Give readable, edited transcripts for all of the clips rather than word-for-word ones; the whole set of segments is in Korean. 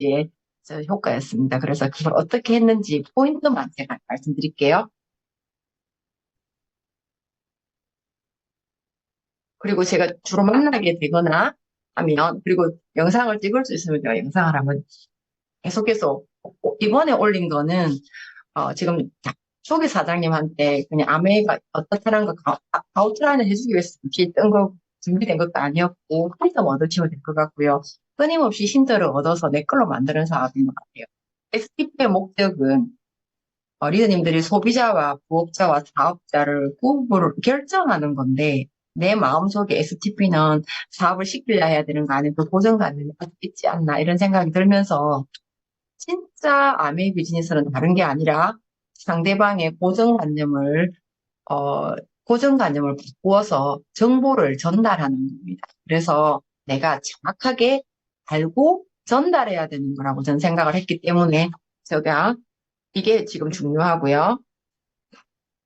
예, 저 효과였습니다. 그래서 그걸 어떻게 했는지 포인트만 제가 말씀드릴게요. 그리고 제가 주로 만나게 되거나 하면, 그리고 영상을 찍을 수 있으면 제가 영상을 한번 계속해서, 이번에 올린 거는, 지금 초기 사장님한테 그냥 아메이가 어떻다는 거 아웃라인을 해주기 위해서 잠시 뜬 거, 준비된 것도 아니었고, 힌트 얻으시면 될 것 같고요. 끊임없이 힌트를 얻어서 내 걸로 만드는 사업인 것 같아요. STP의 목적은 리더님들이 소비자와 부업자와 사업자를 구분을 결정하는 건데, 내 마음속에 STP는 사업을 시키려 해야 되는 거 아니고 고정관념이 있지 않나 이런 생각이 들면서, 진짜 아메이 비즈니스는 다른 게 아니라 상대방의 어, 고정관념을 바꾸어서 정보를 전달하는 겁니다. 그래서 내가 정확하게 알고 전달해야 되는 거라고 저는 생각을 했기 때문에 제가 이게 지금 중요하고요.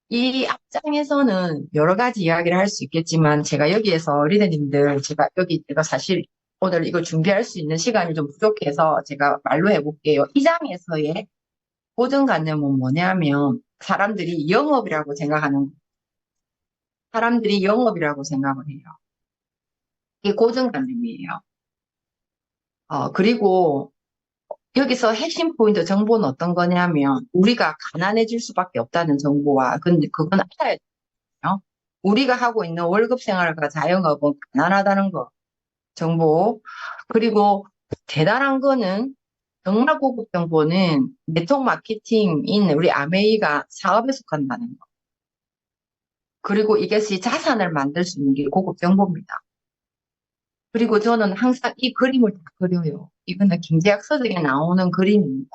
이 앞장에서는 여러 가지 이야기를 할 수 있겠지만 제가 여기에서 리더님들 제가 사실 오늘 이거 준비할 수 있는 시간이 좀 부족해서 제가 말로 해볼게요. 이 장에서의 고정관념은 뭐냐면 사람들이 영업이라고 생각을 해요. 이게 고정관념이에요. 그리고 여기서 핵심 포인트 정보는 어떤 거냐면 우리가 가난해질 수밖에 없다는 정보와 근데 그건 알아야 돼요. 우리가 하고 있는 월급 생활과 자영업은 가난하다는 거 정보. 그리고 대단한 거는 정말 고급 정보는 네트워크 마케팅인 우리 아메이가 사업에 속한다는 거. 그리고 이것이 자산을 만들 수 있는 게 고급 정보입니다. 그리고 저는 항상 이 그림을 다 그려요. 이거는 경제학 서적에 나오는 그림입니다.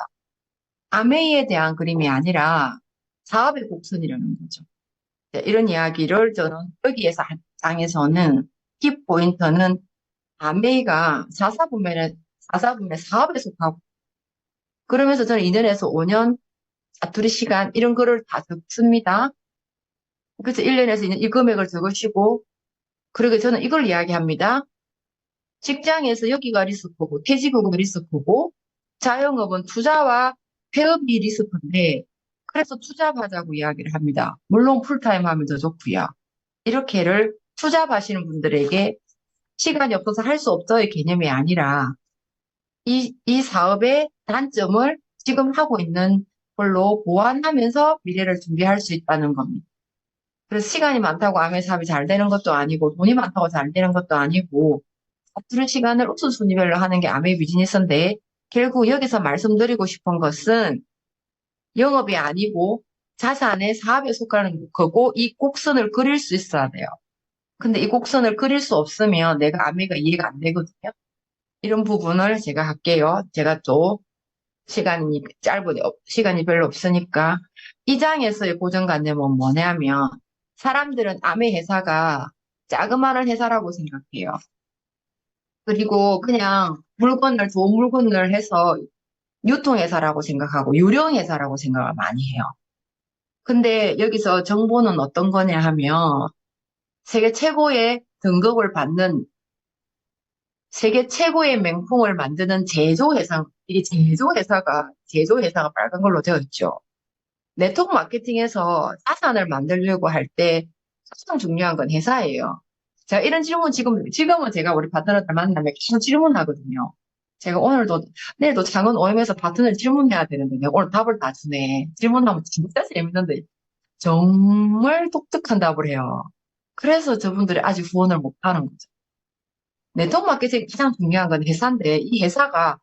아메이에 대한 그림이 아니라 사업의 곡선이라는 거죠. 네, 이런 이야기를 저는 여기에서 한 장에서는 키포인트는 아메이가 사사분의 사업에 속하고 그러면서 저는 2년에서 5년 사투리 시간 이런 거를 다 적습니다. 그래서 1년에서 2년 이 금액을 적으시고 그리고 저는 이걸 이야기합니다. 직장에서 여기가 리스크고 퇴직금이 리스크고 자영업은 투자와 폐업이 리스크인데 그래서 투잡하자고 이야기를 합니다. 물론 풀타임 하면 더 좋고요. 이렇게를 투잡하시는 분들에게 시간이 없어서 할 수 없어의 개념이 아니라 이 사업의 단점을 지금 하고 있는 걸로 보완하면서 미래를 준비할 수 있다는 겁니다. 그래서 시간이 많다고 아메 사업이 잘 되는 것도 아니고 돈이 많다고 잘 되는 것도 아니고 바쁘는 시간을 우선순위별로 하는 게 아메 비즈니스인데 결국 여기서 말씀드리고 싶은 것은 영업이 아니고 자산의 사업에 속하는 거고 이 곡선을 그릴 수 있어야 돼요. 근데 이 곡선을 그릴 수 없으면 내가 아메가 이해가 안 되거든요. 이런 부분을 제가 할게요. 제가 또 시간이 별로 없으니까 이 장에서의 고정관념은 뭐냐면 사람들은 아메 회사가 자그마한 회사라고 생각해요. 그리고 그냥 좋은 물건을 해서 유통회사라고 생각하고 유령회사라고 생각을 많이 해요. 근데 여기서 정보는 어떤 거냐 하면 세계 최고의 등급을 받는 세계 최고의 명품을 만드는 이게 제조회사가 빨간 걸로 되어 있죠. 네트워크 마케팅에서 자산을 만들려고 할 때 가장 중요한 건 회사예요. 제가 이런 질문 지금은 제가 우리 파트너들 만나면 계속 질문하거든요. 제가 내일도 창원 OM에서 파트너를 질문해야 되는데 내가 오늘 답을 다 주네. 질문하면 진짜 재밌는데 정말 독특한 답을 해요. 그래서 저분들이 아직 후원을 못 하는 거죠. 네트워크 마케팅 가장 중요한 건 회사인데 이 회사가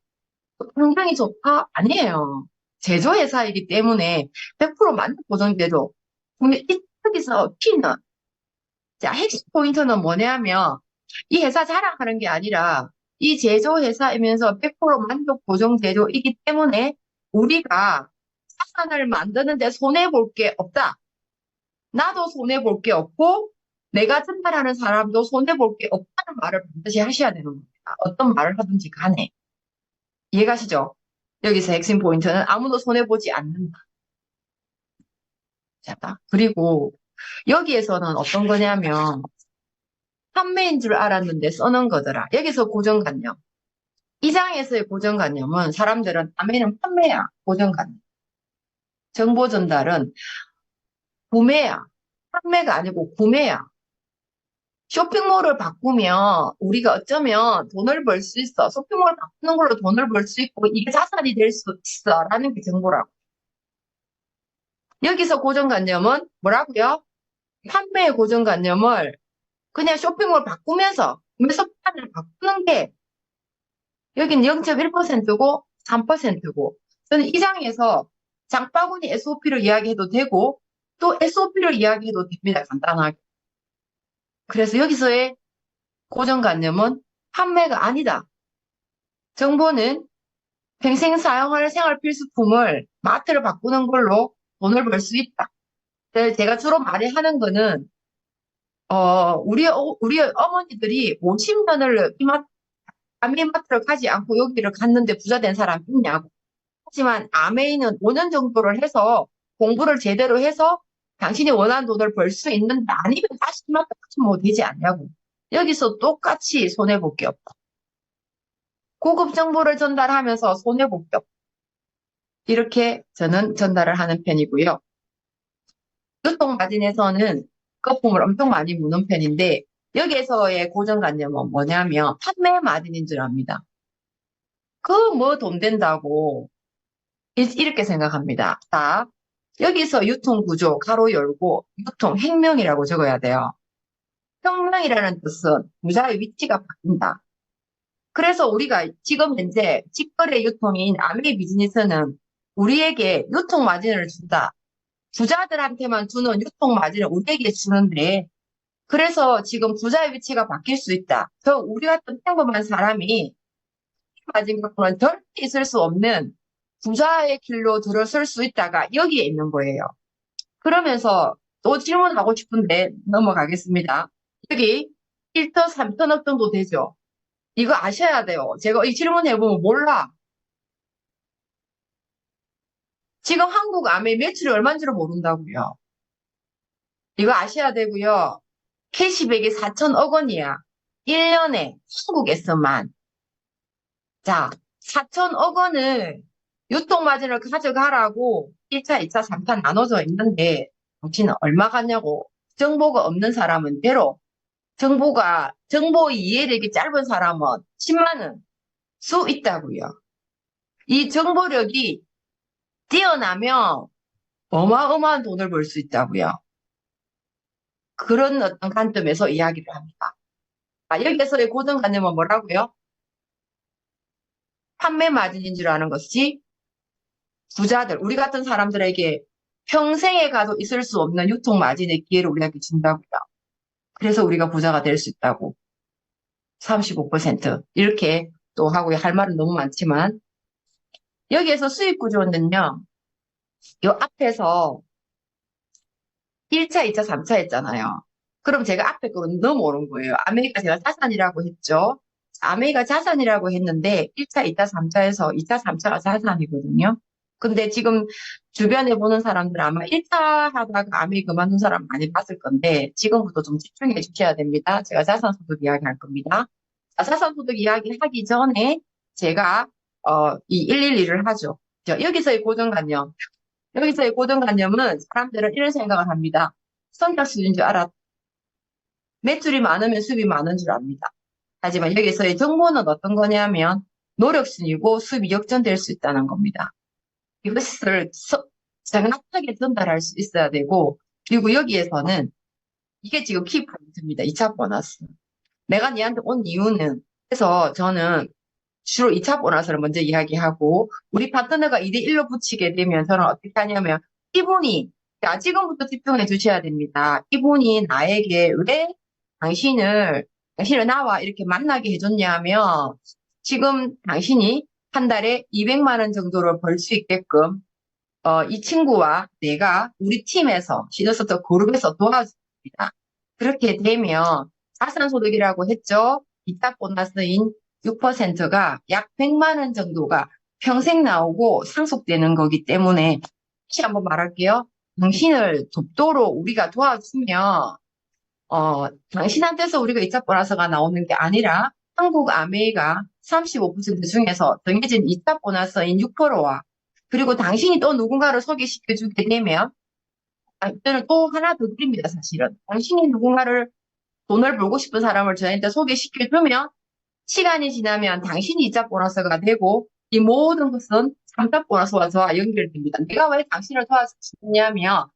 굉장히 좋다? 아니에요. 제조회사이기 때문에 100% 만족 보장제도. 근데 여기서 키는, 자, 핵심 포인트는 뭐냐면, 이 회사 자랑하는 게 아니라, 이 제조회사이면서 100% 만족 보장제도이기 때문에, 우리가 자산을 만드는데 손해볼 게 없다. 나도 손해볼 게 없고, 내가 전달하는 사람도 손해볼 게 없다는 말을 반드시 하셔야 되는 겁니다. 어떤 말을 하든지 간에. 이해가시죠? 여기서 핵심 포인트는 아무도 손해보지 않는다. 자, 그리고 여기에서는 어떤 거냐면 판매인 줄 알았는데 써는 거더라. 여기서 고정관념. 이 장에서의 고정관념은 사람들은 아메는 판매야, 고정관념. 정보 전달은 구매야. 판매가 아니고 구매야. 쇼핑몰을 바꾸면 우리가 어쩌면 돈을 벌 수 있어. 쇼핑몰을 바꾸는 걸로 돈을 벌 수 있고 이게 자산이 될 수 있어. 라는 게 정보라고. 여기서 고정관념은 뭐라고요? 판매의 고정관념을 그냥 쇼핑몰 바꾸면서 구매습관을 바꾸는 게 여긴 0.1%고 3%고 저는 이 장에서 장바구니 SOP를 이야기해도 되고 또 SOP를 이야기해도 됩니다. 간단하게. 그래서 여기서의 고정관념은 판매가 아니다. 정보는 평생 사용할 생활 필수품을 마트를 바꾸는 걸로 돈을 벌 수 있다. 제가 주로 많이 하는 거는 우리 어머니들이 50년을 아메이마트를 가지 않고 여기를 갔는데 부자 된 사람 있냐고. 하지만 아메이는 5년 정도를 해서 공부를 제대로 해서 당신이 원하는 돈을 벌 수 있는데 아니면 다시 마트 가면 뭐 되지 않냐고. 여기서 똑같이 손해볼 게 없다. 고급 정보를 전달하면서 손해볼 게 없다. 이렇게 저는 전달을 하는 편이고요. 유통마진에서는 거품을 엄청 많이 무는 편인데 여기에서의 고정관념은 뭐냐면 판매 마진인 줄 압니다. 그 뭐 돈 된다고 이렇게 생각합니다. 자, 여기서 유통구조 가로 열고 유통혁명이라고 적어야 돼요. 혁명이라는 뜻은 부자의 위치가 바뀐다. 그래서 우리가 지금 현재 직거래 유통인 아메이 비즈니스는 우리에게 유통 마진을 준다. 부자들한테만 주는 유통 마진을 우리에게 주는데 그래서 지금 부자의 위치가 바뀔 수 있다. 저 우리 같은 평범한 사람이 마진 갖고는 절대 있을 수 없는 부자의 길로 들어설 수 있다가 여기에 있는 거예요. 그러면서 또 질문하고 싶은데 넘어가겠습니다. 여기 1터 3천억 정도 되죠. 이거 아셔야 돼요. 제가 이 질문해보면 몰라. 지금 한국 아메 매출이 얼마인지를 모른다고요. 이거 아셔야 되고요. 캐시백이 4천억 원이야. 1년에 한국에서만. 자, 4천억 원을 유통마진을 가져가라고 1차, 2차, 3차 나눠져 있는데 당신은 얼마 갖냐고. 정보가 없는 사람은 대로 정보 이해력이 짧은 사람은 10만 원 수 있다고요. 이 정보력이 뛰어나면 어마어마한 돈을 벌 수 있다고요. 그런 어떤 관점에서 이야기를 합니다. 여기에서의 고정관념은 뭐라고요? 판매 마진인 줄 아는 것이 부자들, 우리 같은 사람들에게 평생에 가도 있을 수 없는 유통 마진의 기회를 우리에게 준다고요. 그래서 우리가 부자가 될 수 있다고. 35% 이렇게 또 하고요. 할 말은 너무 많지만 여기에서 수익 구조는요. 이 앞에서 1차, 2차, 3차 했잖아요. 그럼 제가 앞에 거는 넘어오는 거예요. 아메리카 제가 자산이라고 했죠. 아메리카 자산이라고 했는데 1차, 2차, 3차에서 2차, 3차가 자산이거든요. 근데 지금 주변에 보는 사람들 아마 1차 하다가 아메 그만둔 사람 많이 봤을 건데 지금부터 좀 집중해 주셔야 됩니다. 제가 자산소득 이야기 할 겁니다. 자산소득 이야기 하기 전에 제가 이 112를 하죠. 여기서의 고정관념. 여기서의 고정관념은 사람들은 이런 생각을 합니다. 선착순인 줄 알았다. 매출이 많으면 수입이 많은 줄 압니다. 하지만 여기서의 정보는 어떤 거냐면 노력순이고 수입이 역전될 수 있다는 겁니다. 이것을 정확하게 전달할 수 있어야 되고 그리고 여기에서는 이게 지금 키포인트입니다. 2차 보너스. 내가 니한테 온 이유는 그래서 저는 주로 2차 보너스를 먼저 이야기하고 우리 파트너가 2대1로 붙이게 되면 저는 어떻게 하냐면 이분이 지금부터 집중해 주셔야 됩니다. 이분이 나에게 왜 당신을 나와 이렇게 만나게 해줬냐면 지금 당신이 한 달에 200만 원 정도를 벌 수 있게끔 이 친구와 내가 우리 팀에서 시너스터 그룹에서 도와줍니다. 그렇게 되면 자산소득이라고 했죠. 2차 보너스인 6%가 약 100만 원 정도가 평생 나오고 상속되는 거기 때문에 다시 한번 말할게요. 당신을 돕도록 우리가 도와주면 당신한테서 우리가 2차 보너스가 나오는 게 아니라 한국 아메이가 35% 중에서 정해진 2차 보너스인 6%와 그리고 당신이 또 누군가를 소개시켜주게 되면 저는 또 하나 더 드립니다, 사실은. 당신이 누군가를 돈을 벌고 싶은 사람을 저한테 소개시켜주면 시간이 지나면 당신이 2차 보너스가 되고 이 모든 것은 3차 보너스와 저와 연결됩니다. 내가 왜 당신을 도와주냐면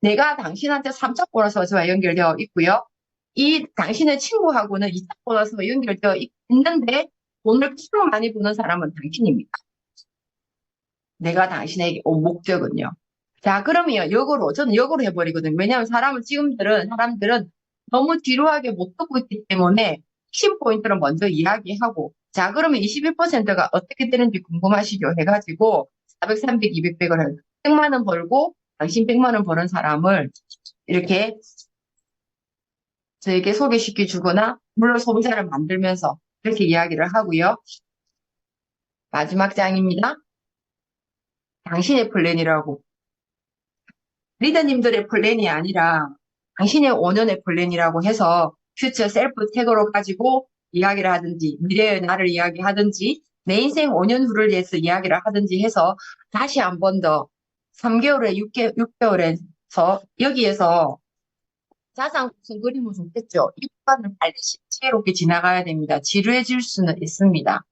내가 당신한테 3차 보너스와 저와 연결되어 있고요. 이 당신의 친구하고는 2차 보너스와 연결되어 있는데 돈을 가장 많이 버는 사람은 당신입니다. 내가 당신에게 온 목적은요. 자, 그러면 역으로, 저는 역으로 해버리거든요. 왜냐하면 사람들은 너무 지루하게 못 듣고 있기 때문에 핵심 포인트를 먼저 이야기하고, 자, 그러면 21%가 어떻게 되는지 궁금하시죠? 해가지고, 400, 300, 200, 100을 100만 원 벌고, 당신 100만 원 버는 사람을 이렇게 저에게 소개시켜 주거나, 물론 소비자를 만들면서 이렇게 이야기를 하고요. 마지막 장입니다. 당신의 플랜이라고. 리더님들의 플랜이 아니라 당신의 5년의 플랜이라고 해서 퓨처 셀프 태그로 가지고 이야기를 하든지 미래의 나를 이야기하든지 내 인생 5년 후를 위해서 이야기를 하든지 해서 다시 한 번 더 3개월에 6개월에서 여기에서 자산 구성 그림은 좋겠죠. 이 구간을 빨리 지혜롭게 지나가야 됩니다. 지루해질 수는 있습니다.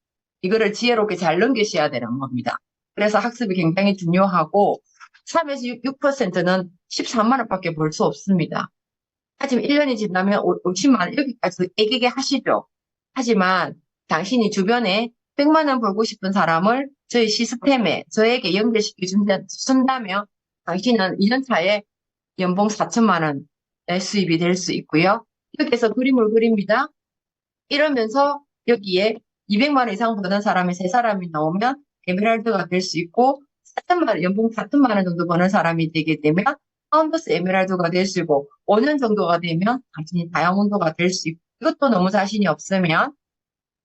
이거를 지혜롭게 잘 넘기셔야 되는 겁니다. 그래서 학습이 굉장히 중요하고 3에서 6%는 13만 원밖에 벌 수 없습니다. 하지만 1년이 지나면 50만 원 여기까지 애기게 하시죠. 하지만 당신이 주변에 100만 원 벌고 싶은 사람을 저희 시스템에 저에게 연결시켜 준다면 당신은 2년 차에 연봉 4천만 원의 수입이 될 수 있고요. 여기에서 그림을 그립니다. 이러면서 여기에 200만 원 이상 버는 사람이 3사람이 나오면 에메랄드가 될 수 있고 4천만 원, 연봉 4천만 원 정도 버는 사람이 되게 되면 파운더스 에메랄드가 될 수 있고 5년 정도가 되면 당신이 다이아몬드가 될 수 있고 이것도 너무 자신이 없으면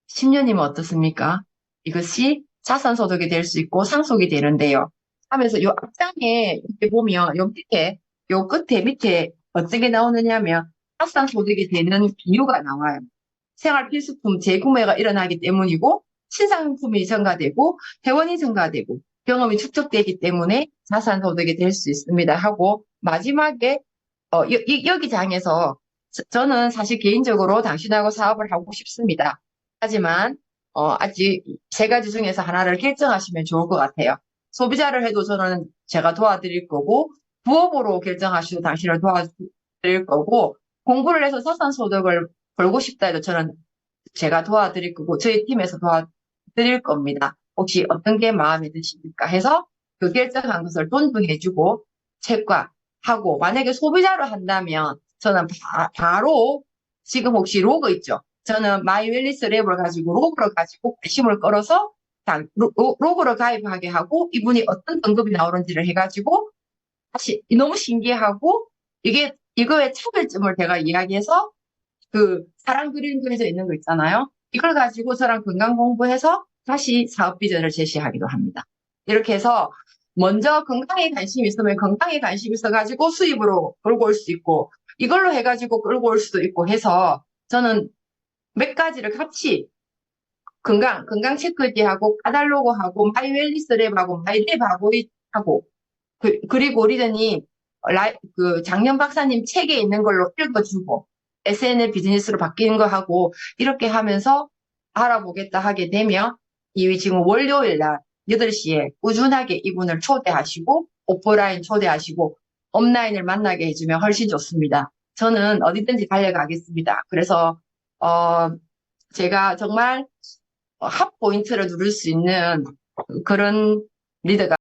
10년이면 어떻습니까? 이것이 자산소득이 될 수 있고 상속이 되는데요. 하면서 요 앞장에 이렇게 보면 요 끝에 어떻게 나오느냐 하면 자산소득이 되는 비유가 나와요. 생활 필수품 재구매가 일어나기 때문이고 신상품이 증가되고 회원이 증가되고 경험이 축적되기 때문에 자산소득이 될 수 있습니다 하고 마지막에 여기 장에서 저는 사실 개인적으로 당신하고 사업을 하고 싶습니다. 하지만 아직 세 가지 중에서 하나를 결정하시면 좋을 것 같아요. 소비자를 해도 저는 제가 도와드릴 거고 부업으로 결정하셔도 당신을 도와드릴 거고 공부를 해서 자산소득을 벌고 싶다 해도 저는 제가 도와드릴 거고 저희 팀에서 도와드릴 겁니다. 혹시 어떤 게 마음에 드십니까? 해서 그 결정한 것을 존중해주고 체크하고 만약에 소비자로 한다면 저는 바로 지금 혹시 로그 있죠? 저는 마이 웰리스 랩을 가지고 로그를 가지고 관심을 끌어서 로그를 가입하게 하고 이분이 어떤 등급이 나오는지를 해가지고 다시 너무 신기하고 이거의 차별점을 제가 이야기해서 그 사랑 그림 그려져 있는 거 있잖아요. 이걸 가지고 저랑 건강 공부해서 다시 사업 비전을 제시하기도 합니다. 이렇게 해서 먼저 건강에 관심이 있으면 건강에 관심이 있어가지고 수입으로 끌고 올 수 있고 이걸로 해가지고 끌고 올 수도 있고 해서 저는 몇 가지를 같이 건강 체크지하고 카달로그하고 마이 웰니스 랩하고 마이 랩하고 하고 그리고 리더님 그 장년 박사님 책에 있는 걸로 읽어주고 SNL 비즈니스로 바뀌는 거 하고 이렇게 하면서 알아보겠다 하게 되면 이 지금 월요일 날 8시에 꾸준하게 이분을 초대하시고 오프라인 초대하시고 온라인을 만나게 해주면 훨씬 좋습니다. 저는 어디든지 달려가겠습니다. 그래서 제가 정말 핫 포인트를 누릴 수 있는 그런 리더가